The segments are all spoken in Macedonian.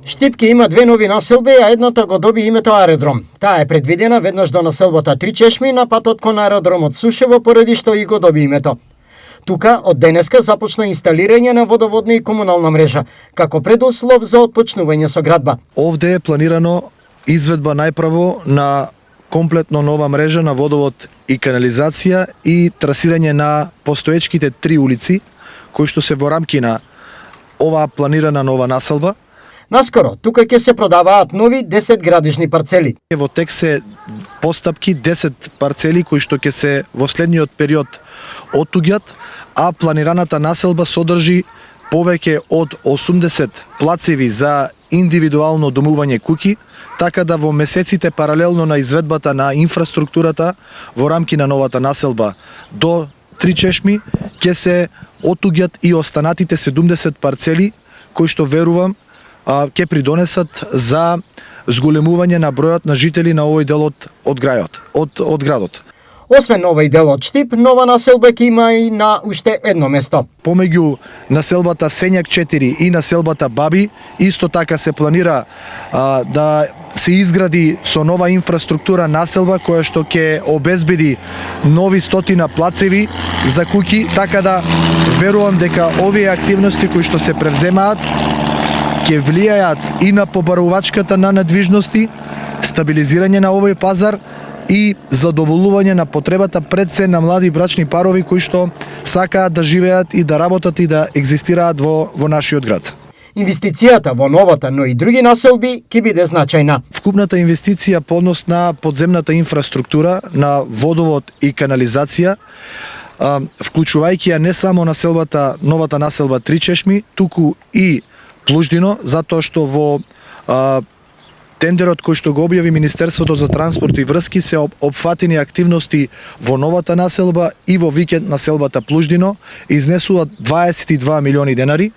Штипки има две нови населби, а едната го доби името аеродром. Таа е предвидена веднаш до населбата Три чешми на патот кон аеродромот Сушево, поради што и го доби името. Тука од денеска започна инсталирање на водоводна и комунална мрежа, како предуслов за отпочнување со градба. Овде е планирано изведба најпрво на комплетно нова мрежа на водовод и канализација и трасирање на постоечките 3 улици, кои што се во рамки на оваа планирана нова населба. Наскоро, тука ќе се продаваат нови 10 градижни парцели. Во тек се постапки 10 парцели кои што ќе се во следниот период оттуѓат, а планираната населба содржи повеќе од 80 плацеви за индивидуално домување куќи, така да во месеците паралелно на изведбата на инфраструктурата во рамки на новата населба до Три чешми ќе се оттуѓат и останатите 70 парцели кои што верувам ќе придонесат за зголемување на бројот на жители на овој дел од градот. Освен овој дел од Штип, нова населба ќе има и на уште едно место. Помеѓу населбата Сењак 4 и населбата Баби, исто така се планира да се изгради со нова инфраструктура населба која што ќе обезбеди нови 100 плацеви за куќи, така да верувам дека овие активности кои што се превземаат ќе влијаат и на побарувачката на недвижности, стабилизирање на овој пазар и задоволување на потребата пред се на млади брачни парови кои што сакаат да живеат и да работат и да екзистираат во нашиот град. Инвестицијата во новата, но и други населби ќе биде значајна. Вкупната инвестиција по однос на подземната инфраструктура, на водовод и канализација, вклучувајќи ја не само новата населба Три чешми, туку и Плуждино, затоа што во тендерот кој што го објави Министерството за транспорт и врски се опфатени активности во новата населба и во викенд населбата Плуждино, изнесуваат 22 милиони денари.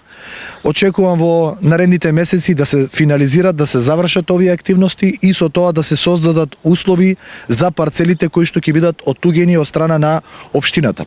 Очекувам во наредните месеци да се финализират, да се завршат овие активности и со тоа да се создадат услови за парцелите кои што ќе бидат оттуѓени од страна на општината.